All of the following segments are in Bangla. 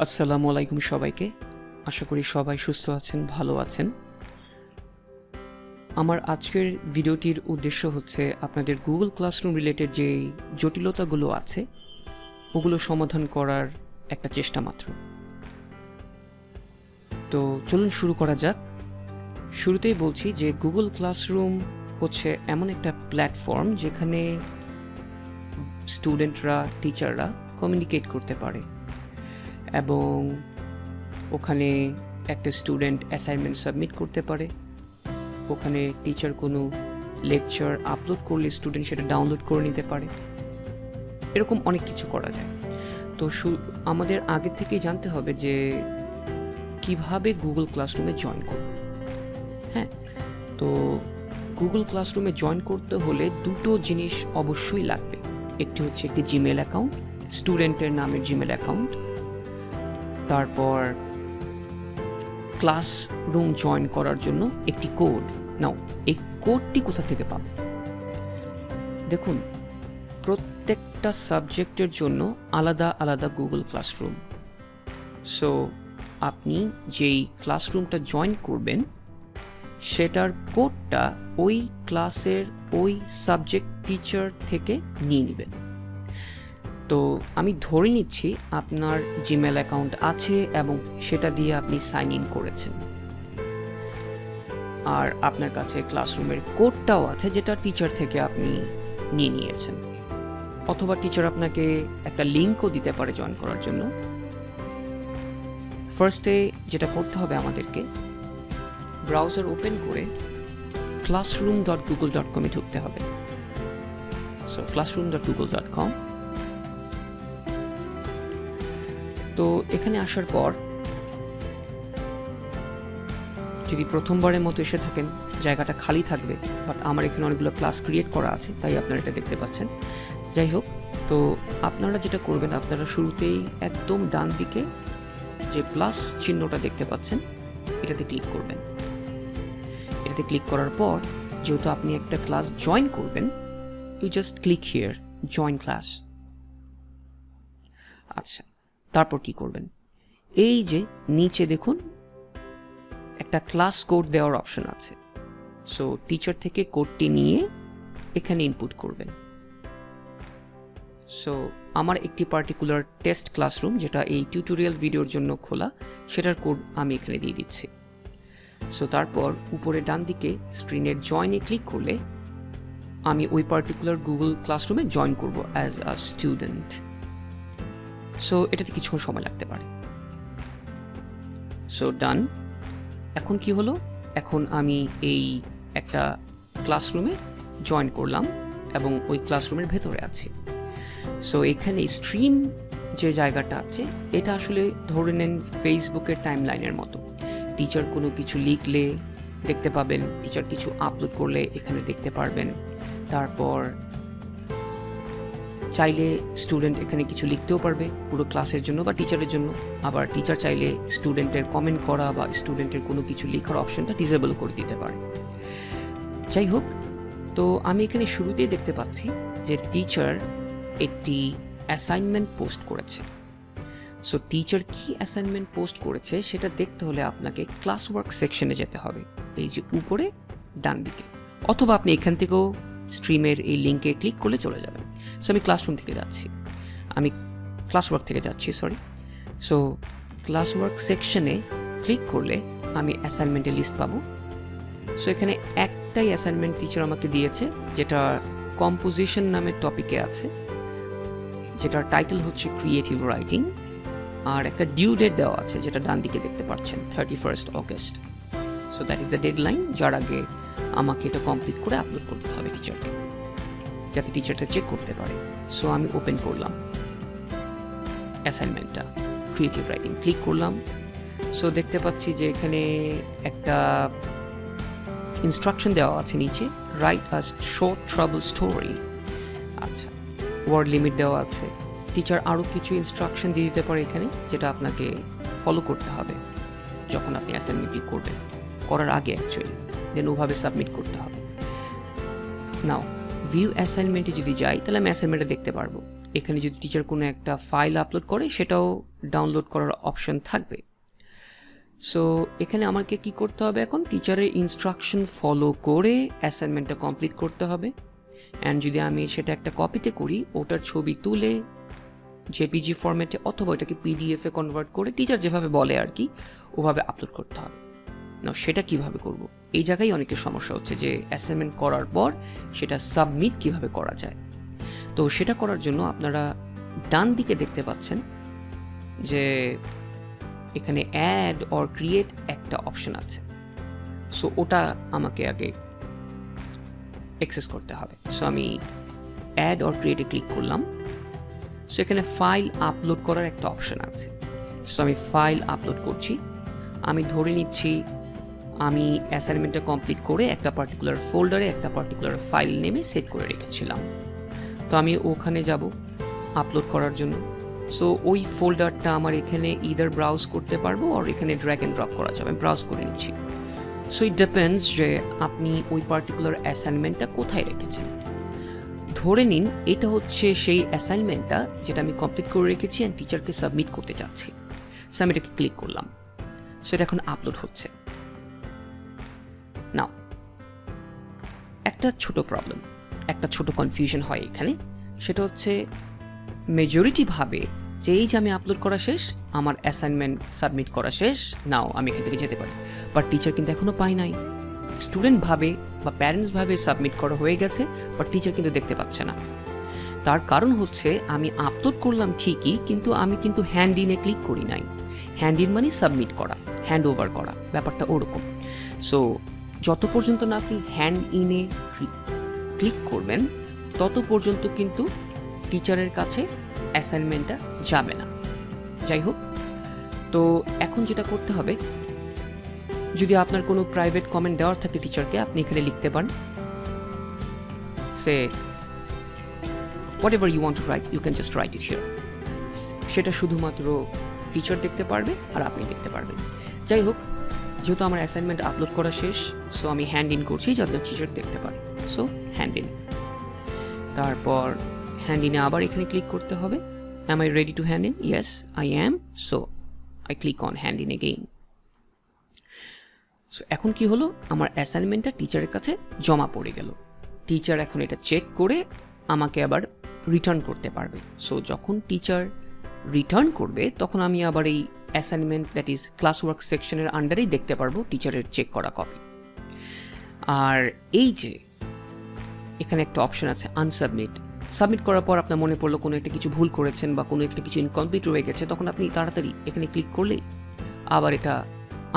আসসালামু আলাইকুম সবাইকে। আশা করি সবাই সুস্থ আছেন, ভালো আছেন। আমার আজকের ভিডিওটির উদ্দেশ্য হচ্ছে আপনাদের গুগল ক্লাসরুম রিলেটেড যে জটিলতাগুলো আছে ওগুলো সমাধান করার একটা চেষ্টা মাত্র। তো চলুন শুরু করা যাক। শুরুতেই বলছি যে গুগল ক্লাসরুম হচ্ছে এমন একটা প্ল্যাটফর্ম যেখানে স্টুডেন্টরা, টিচাররা কমিউনিকেট করতে পারে এবং ওখানে একটা স্টুডেন্ট অ্যাসাইনমেন্ট সাবমিট করতে পারে। ওখানে টিচার কোনো লেকচার আপলোড করলে স্টুডেন্ট সেটা ডাউনলোড করে নিতে পারে। এরকম অনেক কিছু করা যায়। তো আমাদের আগে থেকেই জানতে হবে যে কিভাবে গুগল ক্লাসরুমে জয়েন করব। হ্যাঁ, তো গুগল ক্লাসরুমে জয়েন করতে হলে দুটো জিনিস অবশ্যই লাগবে। একটি হচ্ছে একটি জিমেল অ্যাকাউন্ট, স্টুডেন্টের নামের জিমেল অ্যাকাউন্ট। তারপর ক্লাসরুম জয়েন করার জন্য একটি কোড। নাও এই কোডটি কোথা থেকে পাবো? দেখুন, প্রত্যেকটা সাবজেক্টের জন্য আলাদা আলাদা গুগল ক্লাসরুম। সো আপনি যেই ক্লাসরুমটা জয়েন করবেন সেটার কোডটা ওই ক্লাসের ওই সাবজেক্ট টিচার থেকে নিয়ে নেবেন। তো আমি ধরে নিচ্ছি আপনার জিমেল অ্যাকাউন্ট আছে এবং সেটা দিয়ে আপনি সাইন ইন করেছেন, আর আপনার কাছে ক্লাসরুমের কোডটাও আছে যেটা টিচার থেকে আপনি নিয়ে নিয়েছেন। অথবা টিচার আপনাকে একটা লিঙ্কও দিতে পারে জয়েন করার জন্য। ফার্স্টে যেটা করতে হবে আমাদেরকে, ব্রাউজার ওপেন করে classroom.google.com এ ঢুকতে হবে। So classroom.google.com। তো এখানে আসার পর যদি প্রথমবারের মতো এসে থাকেন জায়গাটা খালি থাকবে, বাট আমার এখানে অনেকগুলো ক্লাস ক্রিয়েট করা আছে তাই আপনারা এটা দেখতে পাচ্ছেন। যাই হোক, তো আপনারা যেটা করবেন, আপনারা শুরুতেই একদম ডান দিকে যে প্লাস চিহ্নটা দেখতে পাচ্ছেন এটাতে ক্লিক করবেন। এটাতে ক্লিক করার পর যেহেতু আপনি একটা ক্লাস জয়েন করবেন, you just click here, join class. আচ্ছা, তারপর কি করবেন? এই যে নিচে দেখুন একটা ক্লাস কোড দেওয়ার অপশন আছে। সো টিচার থেকে কোডটি নিয়ে এখানে ইনপুট করবেন। সো আমার একটি পার্টিকুলার টেস্ট ক্লাসরুম যেটা এই টিউটোরিয়াল ভিডিওর জন্য খোলা, সেটার কোড আমি এখানে দিয়ে দিচ্ছি। সো তারপর উপরে ডান দিকে স্ক্রিনের জয়েনে ক্লিক করলে আমি ওই পার্টিকুলার গুগল ক্লাসরুমে জয়েন করব অ্যাজ আ স্টুডেন্ট। সো এটাতে কিছুক্ষণ সময় লাগতে পারে। সো ডান। এখন কি হলো? এখন আমি এই একটা ক্লাসরুমে জয়েন করলাম এবং ওই ক্লাসরুমের ভেতরে আছি। সো এখানে স্ট্রিম যে জায়গাটা আছে এটা আসলে ধরে নেন ফেসবুকের টাইমলাইনের মতো। টিচার কোনো কিছু লিখলে দেখতে পাবেন, টিচার কিছু আপলোড করলে এখানে দেখতে পারবেন। তারপর চাইলে স্টুডেন্ট এখানে কিছু লিখতেও পারবে পুরো ক্লাসের জন্য বা টিচারের জন্য। আবার টিচার চাইলে স্টুডেন্টের কমেন্ট করা বা স্টুডেন্টের কোনো কিছু লেখার অপশনটা ডিসেবল করে দিতে পারে। যাই হোক, তো আমি এখানে শুরুতেই দেখতে পাচ্ছি যে টিচার একটি অ্যাসাইনমেন্ট পোস্ট করেছে। সো টিচার কি অ্যাসাইনমেন্ট পোস্ট করেছে সেটা দেখতে হলে আপনাকে ক্লাস ওয়ার্ক সেকশনে যেতে হবে, এই যে উপরে ডান দিকে। অথবা আপনি এখান থেকেও স্ট্রিমের এই লিঙ্কে ক্লিক করলে চলে যাবেন। সো আমি ক্লাসরুম থেকে যাচ্ছি, আমি ক্লাস ওয়ার্ক থেকে যাচ্ছি, সরি। সো ক্লাস ওয়ার্ক সেকশনে ক্লিক করলে আমি অ্যাসাইনমেন্টের লিস্ট পাবো। সো এখানে একটাই অ্যাসাইনমেন্ট টিচার আমাকে দিয়েছে যেটা কম্পোজিশন নামের টপিকে আছে, যেটার টাইটেল হচ্ছে ক্রিয়েটিভ রাইটিং, আর একটা ডিউ ডেট দেওয়া আছে যেটা ডান দিকে দেখতে পাচ্ছেন 31 August. So that is the deadline, যার আগে আমাকে এটা কমপ্লিট করে আপলোড করতে হবে টিচারকে, যাতে টিচারটা চেক করতে পারে। সো আমি ওপেন করলাম অ্যাসাইনমেন্টটা, ক্রিয়েটিভ রাইটিং, ক্লিক করলাম। সো দেখতে পাচ্ছি যে এখানে একটা ইনস্ট্রাকশন দেওয়া আছে নিচে, write a short travel story. আচ্ছা, ওয়ার্ড লিমিট দেওয়া আছে। টিচার আরও কিছু ইনস্ট্রাকশন দিয়ে দিতে পারে এখানে, যেটা আপনাকে ফলো করতে হবে যখন আপনি অ্যাসাইনমেন্টটি করবেন, করার আগে অ্যাকচুয়ালি, দেন ওভাবে সাবমিট করতে হবে। নাও ভিউ অ্যাসাইনমেন্টে যদি যাই তাহলে আমি অ্যাসাইনমেন্টটা দেখতে পারবো। এখানে যদি টিচার কোনো একটা ফাইল আপলোড করে সেটাও ডাউনলোড করার অপশন থাকবে। সো এখানে আমাকে কি করতে হবে, এখন টিচারের ইনস্ট্রাকশন ফলো করে অ্যাসাইনমেন্টটা কমপ্লিট করতে হবে। অ্যান্ড যদি আমি সেটা একটা কপিতে করি, ওটার ছবি তুলে জেপিজি ফরম্যাটে অথবা এটাকে পিডিএফে কনভার্ট করে টিচার যেভাবে বলে আর কি ওভাবে আপলোড করতে হবে। না, সেটা কিভাবে করব, এই জায়গায় অনেকের সমস্যা হচ্ছে যে অ্যাসাইনমেন্ট করার পর সেটা সাবমিট কিভাবে করা যায়। তো সেটা করার জন্য আপনারা ডান দিকে দেখতে পাচ্ছেন যে এখানে অ্যাড অর ক্রিয়েট একটা অপশন আছে। সো ওটা আমাকে আগে অ্যাক্সেস করতে হবে। সো আমি অ্যাড অর ক্রিয়েটে ক্লিক করলাম। সো এখানে ফাইল আপলোড করার একটা অপশন আছে। সো আমি ফাইল আপলোড করছি। আমি ধরে নিচ্ছি আমি অ্যাসাইনমেন্টটা কমপ্লিট করে একটা পার্টিকুলার ফোল্ডারে একটা পার্টিকুলার ফাইল নেমে সেভ করে রেখেছিলাম। তো আমি ওখানে যাব আপলোড করার জন্য। সো ওই ফোল্ডারটা আমার এখানে ইদার ব্রাউজ করতে পারবো আর এখানে ড্র্যাগ অ্যান্ড ড্রপ করা যাবে। ব্রাউজ করে নিচ্ছি। সো ইট ডিপেন্ডস যে আপনি ওই পার্টিকুলার অ্যাসাইনমেন্টটা কোথায় রেখেছেন। ধরে নিন এটা হচ্ছে সেই অ্যাসাইনমেন্টটা যেটা আমি কমপ্লিট করে রেখেছি অ্যান্ড টিচারকে সাবমিট করতে চাচ্ছি। সো আমি এটাকে ক্লিক করলাম। সো এটা এখন আপলোড হচ্ছে। নাও একটা ছোট প্রবলেম, একটা ছোট কনফিউশন হয় এখানে। সেটা হচ্ছে মেজরিটি ভাবে যে এই যে আমি আপলোড করা শেষ, আমার অ্যাসাইনমেন্ট সাবমিট করা শেষ, নাও আমি এখান থেকে যেতে পারি। বাট টিচার কিন্তু এখনো পাই নাই। স্টুডেন্ট ভাবে বা প্যারেন্টস ভাবে সাবমিট করা হয়ে গেছে, বাট টিচার কিন্তু দেখতে পাচ্ছে না। তার কারণ হচ্ছে আমি আপলোড করলাম ঠিকই, কিন্তু আমি কিন্তু হ্যান্ড ইনে ক্লিক করি নাই। হ্যান্ড ইন মানে সাবমিট করা, হ্যান্ড ওভার করা, ব্যাপারটা ওরকম। সো যত পর্যন্ত না আপনি হ্যান্ড ইনে ক্লিক করবেন তত পর্যন্ত কিন্তু টিচারের কাছে অ্যাসাইনমেন্টটা যাবে না। যাই হোক, তো এখন যেটা করতে হবে, যদি আপনার কোনো প্রাইভেট কমেন্ট দেওয়ার থাকে টিচারকে, আপনি এখানে লিখতে পারেন সে whatever you want to write, you can just write it here. সেটা শুধুমাত্র টিচার দেখতে পারবে আর আপনি দেখতে পারবেন। যাই হোক, যেহেতু আমার অ্যাসাইনমেন্ট আপলোড করা শেষ, সো আমি হ্যান্ড ইন করছি যাতে টিচার দেখতে পারে। সো হ্যান্ড ইন, তারপর হ্যান্ড ইনে আবার এখানে ক্লিক করতে হবে। Am I ready to hand in? Yes, I am. So I click on hand in again. So এখন কি হলো, আমার অ্যাসাইনমেন্টটা টিচারের কাছে জমা পড়ে গেল। টিচার এখন এটা চেক করে আমাকে আবার রিটার্ন করতে পারবে। সো যখন টিচার রিটার্ন করবে তখন আমি আবার এই assignment that is class work সেকশনের আন্ডারেই দেখতে পারবো টিচারের চেক করা কপি। আর এই যে এখানে একটা অপশন আছে আনসাবমিট। সাবমিট করার পর আপনার মনে পড়লো কোনো একটা কিছু ভুল করেছেন বা কোনো একটা কিছু ইনকমপ্লিট রয়ে গেছে, তখন আপনি তাড়াতাড়ি এখানে ক্লিক করলেই আবার এটা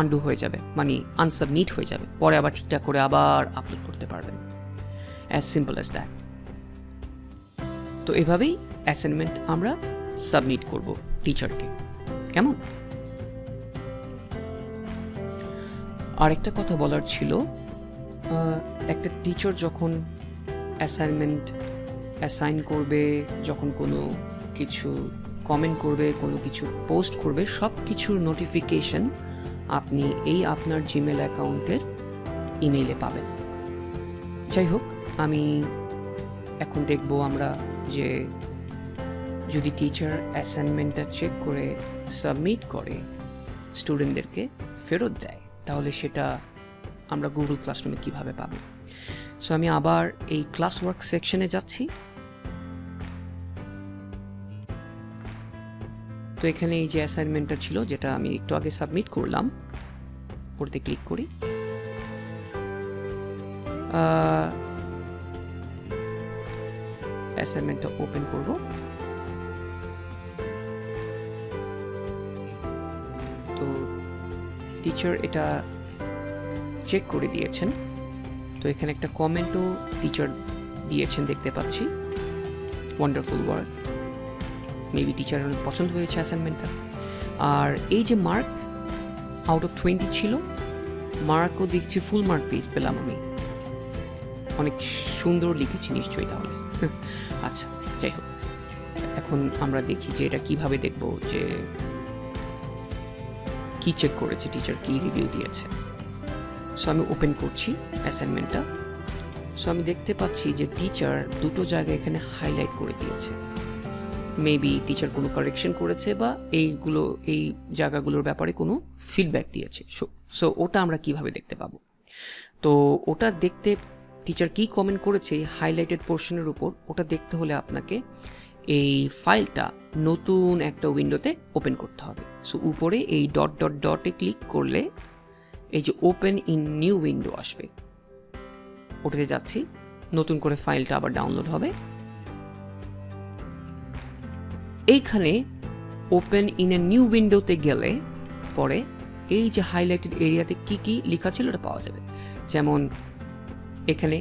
আনডু হয়ে যাবে, মানে আনসাবমিট হয়ে যাবে। পরে আবার ঠিকঠাক করে আবার আপলোড করতে পারবেন। As simple as that. তো এভাবেই অ্যাসাইনমেন্ট আমরা সাবমিট করব টিচারকে। কেমন? আরেকটা কথা বলার ছিল, একটা টিচার যখন অ্যাসাইনমেন্ট অ্যাসাইন করবে, যখন কোনো কিছু কমেন্ট করবে, কোনো কিছু পোস্ট করবে, সব কিছুর নোটিফিকেশন আপনি এই আপনার জিমেল অ্যাকাউন্টের ইমেইলে পাবেন। যাই হোক, আমি এখন দেখব আমরা যে যদি টিচার অ্যাসাইনমেন্টটা চেক করে সাবমিট করে স্টুডেন্টদেরকে ফেরত দেয়, তাহলে সেটা আমরা গুগল ক্লাসরুমে কিভাবে পাবো। সো আমি আবার এই ক্লাস ওয়ার্ক সেকশনে যাচ্ছি। তো এখানে এই যে অ্যাসাইনমেন্টটা ছিল যেটা আমি একটু আগে সাবমিট করলাম, ওটাতে ক্লিক করি। অ্যাসাইনমেন্টটা ওপেন করব। তো টিচার এটা চেক করে দিয়েছেন। তো এখানে একটা কমেন্টও টিচার দিয়েছেন দেখতে পাচ্ছি, ওয়ান্ডারফুল ওয়ার্ক। মেবি টিচার অনেক পছন্দ হয়েছে অ্যাসাইনমেন্টটা। আর এই যে মার্ক আউট অফ 20 ছিল, মার্কও দেখছি ফুল মার্ক পেলাম আমি। অনেক সুন্দর লিখেছি নিশ্চয়ই তাহলে। আচ্ছা, যাই হোক, এখন আমরা দেখি যে এটা কিভাবে দেখব যে কি চেক করেছে টিচার, কি রিভিউ দিয়েছে। সো আমি ওপেন করছি অ্যাসাইনমেন্টটা। সো আমি দেখতে পাচ্ছি যে টিচার দুটো জায়গায় এখানে হাইলাইট করে দিয়েছে। মেবি টিচার কোনো কারেকশন করেছে বা এই জায়গাগুলোর ব্যাপারে কোনো ফিডব্যাক দিয়েছে। সো ওটা আমরা কিভাবে দেখতে পাবো? তো ওটা দেখতে টিচার কি কমেন্ট করেছে হাইলাইটেড পোর্শনের উপর, ওটা দেখতে হলে আপনাকে এই ফাইলটা নতুন একটা উইন্ডোতে ওপেন করতে হবে। সো উপরে এই ডট ডট ডটে ক্লিক করলে এই যে ওপেন ইন নিউ উইন্ডো আসবে, ওটাতে যাচ্ছি, নতুন করে ফাইলটা আবার ডাউনলোড হবে। এইখানে ওপেন ইন এ নিউ উইন্ডোতে গেলে পরে এই যে হাইলাইটেড এরিয়াতে কি কি লেখা ছিল ওটা পাওয়া যাবে। যেমন এখানে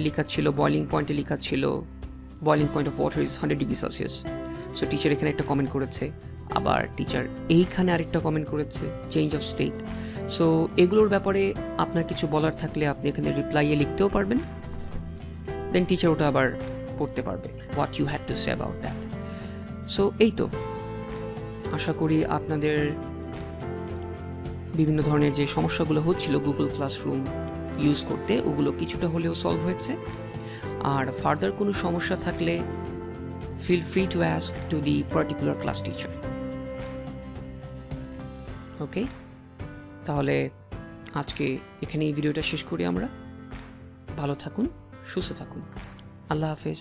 লেখা ছিল বয়লিং পয়েন্টে লেখা ছিল boiling point of water is 100 degree Celsius. So teacher এখানে একটা কমেন্ট করেছে, আবার টিচার এইখানে আরেকটা কমেন্ট করেছে চেঞ্জ অফ স্টেট। সো এগুলোর ব্যাপারে আপনার কিছু বলার থাকলে আপনি এখানে রিপ্লাইয়ে লিখতেও পারবেন, দেন টিচার ওটা আবার পড়তে পারবে what you had to say about that. So এই তো, আশা করি আপনাদের বিভিন্ন ধরনের যে সমস্যাগুলো হচ্ছিল গুগল ক্লাসরুম ইউজ করতে ওগুলো কিছুটা হলেও সলভ হয়েছে। আর ফার্দার কোনো সমস্যা থাকলে feel free to ask to the particular class teacher. Okay, তাহলে আজকে এখানে এই ভিডিওটা শেষ করি আমরা। ভালো থাকুন, সুস্থ থাকুন, আল্লাহ হাফেজ।